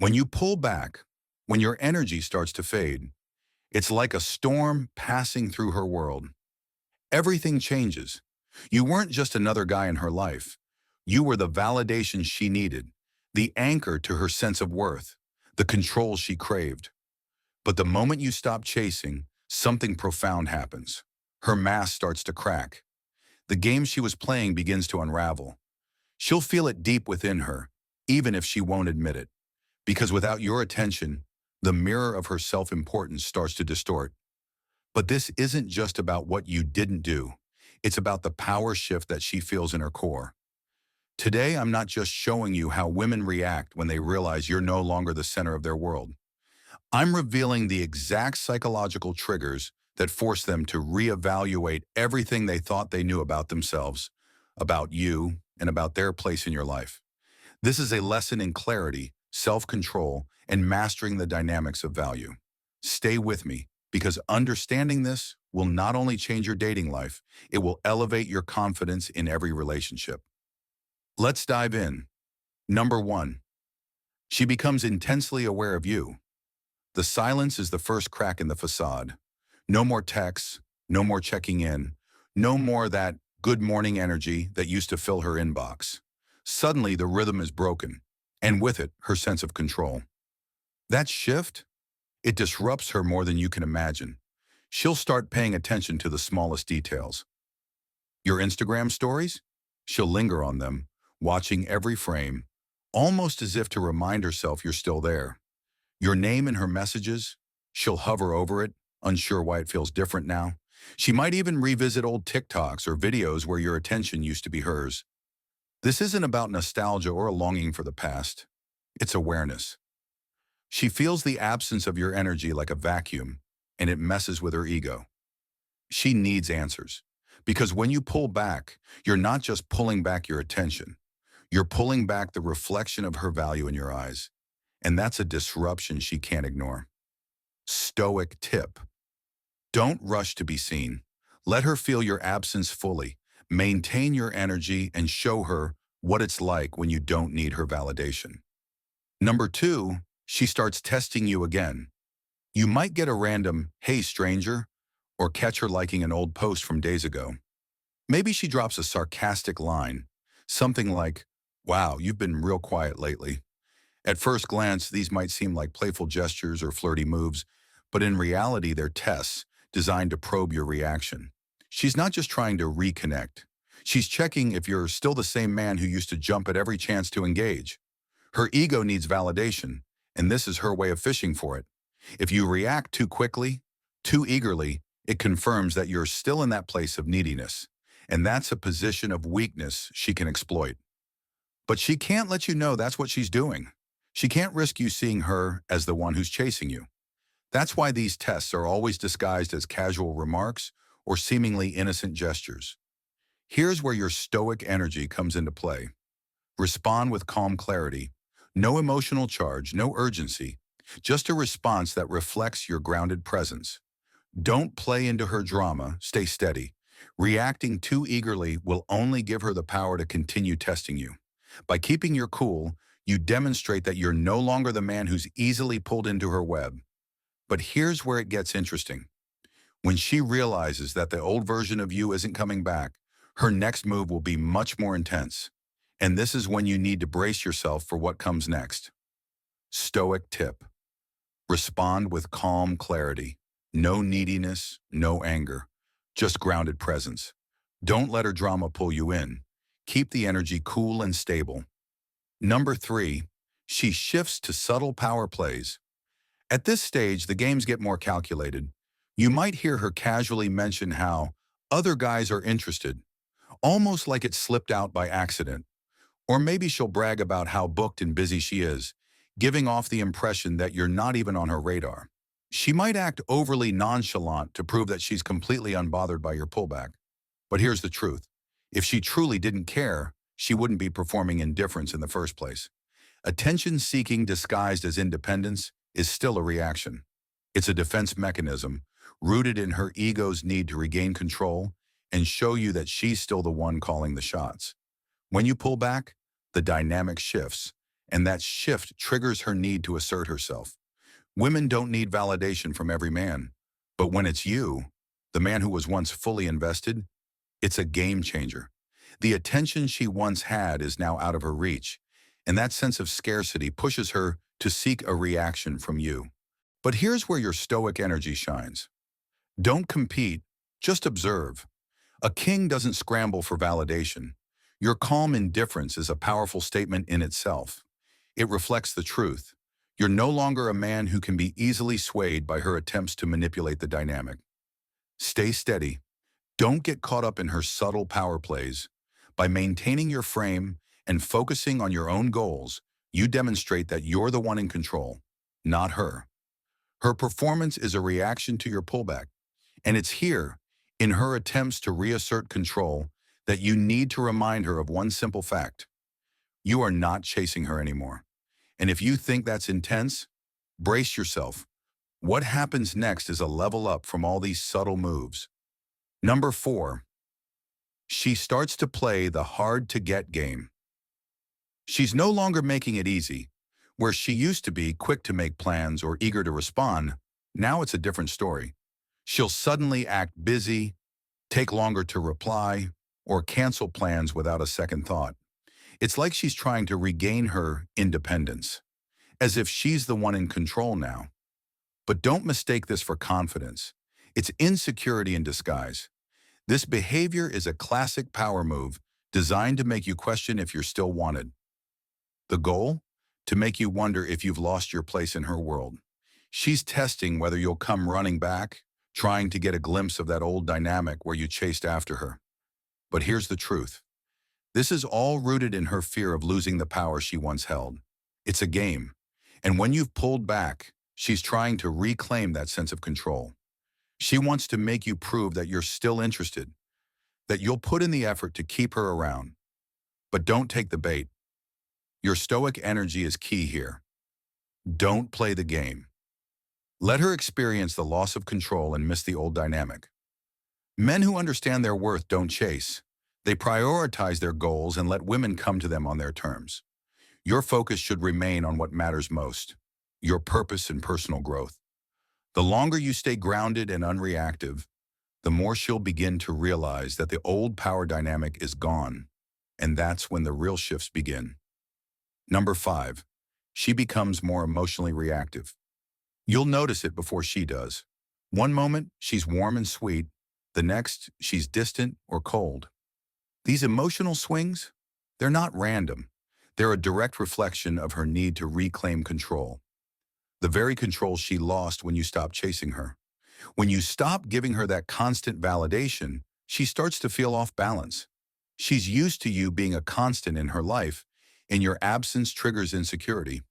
When you pull back, when your energy starts to fade, it's like a storm passing through her world. Everything changes. You weren't just another guy in her life. You were the validation she needed, the anchor to her sense of worth, the control she craved. But the moment you stop chasing, something profound happens. Her mask starts to crack. The game she was playing begins to unravel. She'll feel it deep within her, even if she won't admit it. Because without your attention, the mirror of her self-importance starts to distort. But this isn't just about what you didn't do. It's about the power shift that she feels in her core. Today, I'm not just showing you how women react when they realize you're no longer the center of their world. I'm revealing the exact psychological triggers that force them to reevaluate everything they thought they knew about themselves, about you, and about their place in your life. This is a lesson in clarity, self-control, and mastering the dynamics of value. Stay with me, because understanding this will not only change your dating life, it will elevate your confidence in every relationship. Let's dive in. Number 1. She becomes intensely aware of you. The silence is the first crack in the facade. No more texts, no more checking in, no more that good morning energy that used to fill her inbox. Suddenly, the rhythm is broken, and with it, her sense of control. That shift, it disrupts her more than you can imagine. She'll start paying attention to the smallest details. Your Instagram stories? She'll linger on them, watching every frame, almost as if to remind herself you're still there. Your name in her messages? She'll hover over it, unsure why it feels different now. She might even revisit old TikToks or videos where your attention used to be hers. This isn't about nostalgia or a longing for the past. It's awareness. She feels the absence of your energy like a vacuum, and it messes with her ego. She needs answers. Because when you pull back, you're not just pulling back your attention. You're pulling back the reflection of her value in your eyes. And that's a disruption she can't ignore. Stoic tip. Don't rush to be seen. Let her feel your absence fully. Maintain your energy and show her what it's like when you don't need her validation. Number 2, she starts testing you again. You might get a random, "Hey stranger," or catch her liking an old post from days ago. Maybe she drops a sarcastic line, something like, "Wow, you've been real quiet lately." At first glance, these might seem like playful gestures or flirty moves, but in reality, they're tests designed to probe your reaction. She's not just trying to reconnect. She's checking if you're still the same man who used to jump at every chance to engage. Her ego needs validation, and this is her way of fishing for it. If you react too quickly, too eagerly, it confirms that you're still in that place of neediness, and that's a position of weakness she can exploit. But she can't let you know that's what she's doing. She can't risk you seeing her as the one who's chasing you. That's why these tests are always disguised as casual remarks or seemingly innocent gestures. Here's where your stoic energy comes into play. Respond with calm clarity. No emotional charge, no urgency. Just a response that reflects your grounded presence. Don't play into her drama, stay steady. Reacting too eagerly will only give her the power to continue testing you. By keeping your cool, you demonstrate that you're no longer the man who's easily pulled into her web. But here's where it gets interesting. When she realizes that the old version of you isn't coming back, her next move will be much more intense. And this is when you need to brace yourself for what comes next. Stoic tip. Respond with calm clarity. No neediness, no anger. Just grounded presence. Don't let her drama pull you in. Keep the energy cool and stable. Number 3, she shifts to subtle power plays. At this stage, the games get more calculated. You might hear her casually mention how other guys are interested, almost like it slipped out by accident. Or maybe she'll brag about how booked and busy she is, giving off the impression that you're not even on her radar. She might act overly nonchalant to prove that she's completely unbothered by your pullback. But here's the truth. If she truly didn't care, she wouldn't be performing indifference in the first place. Attention-seeking disguised as independence is still a reaction. It's a defense mechanism rooted in her ego's need to regain control and show you that she's still the one calling the shots. When you pull back, the dynamic shifts, and that shift triggers her need to assert herself. Women don't need validation from every man, but when it's you, the man who was once fully invested, it's a game changer. The attention she once had is now out of her reach, and that sense of scarcity pushes her to seek a reaction from you. But here's where your stoic energy shines. Don't compete, just observe. A king doesn't scramble for validation. Your calm indifference is a powerful statement in itself. It reflects the truth. You're no longer a man who can be easily swayed by her attempts to manipulate the dynamic. Stay steady. Don't get caught up in her subtle power plays. By maintaining your frame and focusing on your own goals, you demonstrate that you're the one in control, not her. Her performance is a reaction to your pullback, and it's here, in her attempts to reassert control, that you need to remind her of one simple fact. You are not chasing her anymore. And if you think that's intense, brace yourself. What happens next is a level up from all these subtle moves. Number 4. She starts to play the hard-to-get game. She's no longer making it easy. Where she used to be quick to make plans or eager to respond, now it's a different story. She'll suddenly act busy, take longer to reply, or cancel plans without a second thought. It's like she's trying to regain her independence, as if she's the one in control now. But don't mistake this for confidence. It's insecurity in disguise. This behavior is a classic power move designed to make you question if you're still wanted. The goal? To make you wonder if you've lost your place in her world. She's testing whether you'll come running back, trying to get a glimpse of that old dynamic where you chased after her. But here's the truth. This is all rooted in her fear of losing the power she once held. It's a game, and when you've pulled back, she's trying to reclaim that sense of control. She wants to make you prove that you're still interested, that you'll put in the effort to keep her around. But don't take the bait. Your stoic energy is key here. Don't play the game. Let her experience the loss of control and miss the old dynamic. Men who understand their worth don't chase. They prioritize their goals and let women come to them on their terms. Your focus should remain on what matters most, your purpose and personal growth. The longer you stay grounded and unreactive, the more she'll begin to realize that the old power dynamic is gone, and that's when the real shifts begin. Number 5, she becomes more emotionally reactive. You'll notice it before she does. One moment, she's warm and sweet. The next, she's distant or cold. These emotional swings, they're not random. They're a direct reflection of her need to reclaim control. The very control she lost when you stopped chasing her. When you stop giving her that constant validation, she starts to feel off balance. She's used to you being a constant in her life, and your absence triggers insecurity.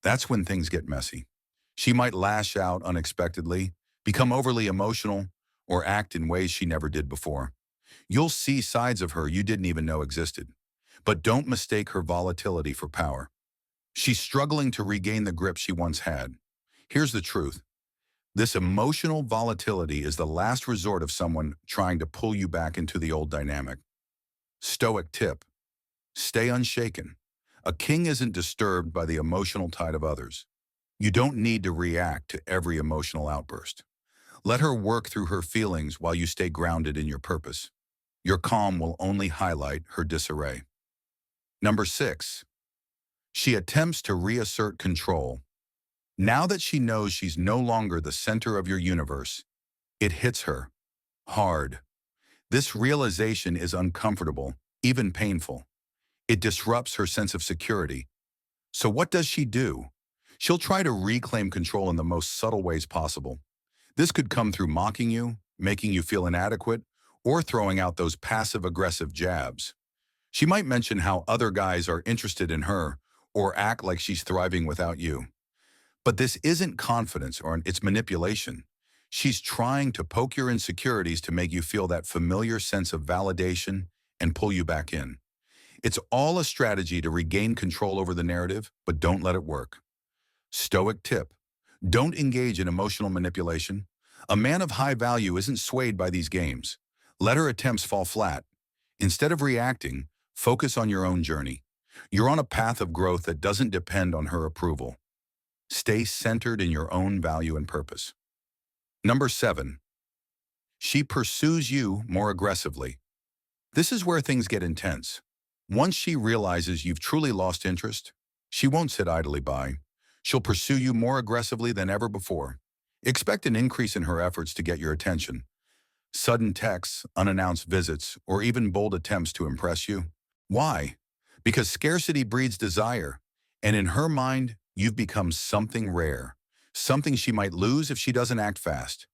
That's when things get messy. She might lash out unexpectedly, become overly emotional, or act in ways she never did before. You'll see sides of her you didn't even know existed. But don't mistake her volatility for power. She's struggling to regain the grip she once had. Here's the truth. This emotional volatility is the last resort of someone trying to pull you back into the old dynamic. Stoic tip. Stay unshaken. A king isn't disturbed by the emotional tide of others. You don't need to react to every emotional outburst. Let her work through her feelings while you stay grounded in your purpose. Your calm will only highlight her disarray. Number 6. She attempts to reassert control. Now that she knows she's no longer the center of your universe, it hits her hard. This realization is uncomfortable, even painful. It disrupts her sense of security. So what does she do? She'll try to reclaim control in the most subtle ways possible. This could come through mocking you, making you feel inadequate, or throwing out those passive-aggressive jabs. She might mention how other guys are interested in her, or act like she's thriving without you. But this isn't confidence, it's manipulation. She's trying to poke your insecurities to make you feel that familiar sense of validation and pull you back in. It's all a strategy to regain control over the narrative, but don't let it work. Stoic tip. Don't engage in emotional manipulation. A man of high value isn't swayed by these games. Let her attempts fall flat. Instead of reacting, focus on your own journey. You're on a path of growth that doesn't depend on her approval. Stay centered in your own value and purpose. Number 7, she pursues you more aggressively. This is where things get intense. Once she realizes you've truly lost interest, she won't sit idly by. She'll pursue you more aggressively than ever before. Expect an increase in her efforts to get your attention. Sudden texts, unannounced visits, or even bold attempts to impress you. Why? Because scarcity breeds desire, and in her mind, you've become something rare, something she might lose if she doesn't act fast.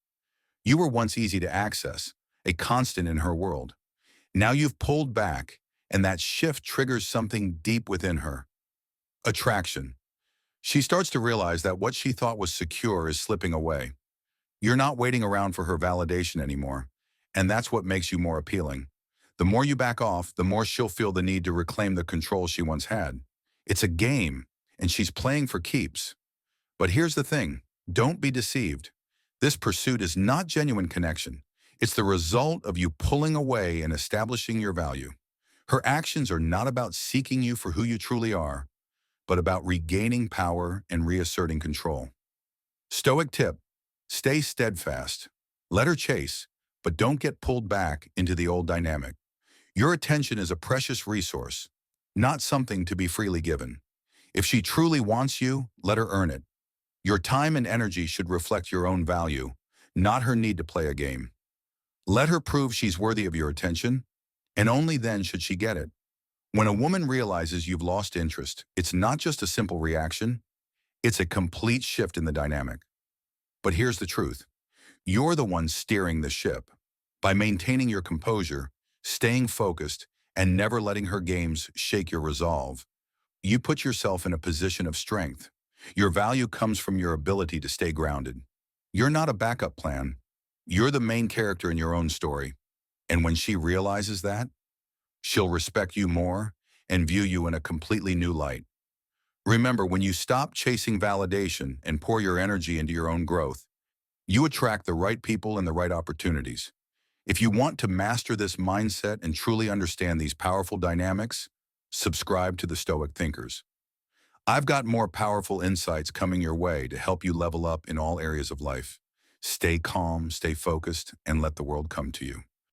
You were once easy to access, a constant in her world. Now you've pulled back, and that shift triggers something deep within her. Attraction. She starts to realize that what she thought was secure is slipping away. You're not waiting around for her validation anymore, and that's what makes you more appealing. The more you back off, the more she'll feel the need to reclaim the control she once had. It's a game, and she's playing for keeps. But here's the thing, don't be deceived. This pursuit is not genuine connection. It's the result of you pulling away and establishing your value. Her actions are not about seeking you for who you truly are, but about regaining power and reasserting control. Stoic tip, stay steadfast. Let her chase, but don't get pulled back into the old dynamic. Your attention is a precious resource, not something to be freely given. If she truly wants you, let her earn it. Your time and energy should reflect your own value, not her need to play a game. Let her prove she's worthy of your attention, and only then should she get it. When a woman realizes you've lost interest, it's not just a simple reaction, it's a complete shift in the dynamic. But here's the truth. You're the one steering the ship. By maintaining your composure, staying focused, and never letting her games shake your resolve, you put yourself in a position of strength. Your value comes from your ability to stay grounded. You're not a backup plan. You're the main character in your own story. And when she realizes that, she'll respect you more and view you in a completely new light. Remember, when you stop chasing validation and pour your energy into your own growth, you attract the right people and the right opportunities. If you want to master this mindset and truly understand these powerful dynamics, subscribe to the Stoic Thinkers. I've got more powerful insights coming your way to help you level up in all areas of life. Stay calm, stay focused, and let the world come to you.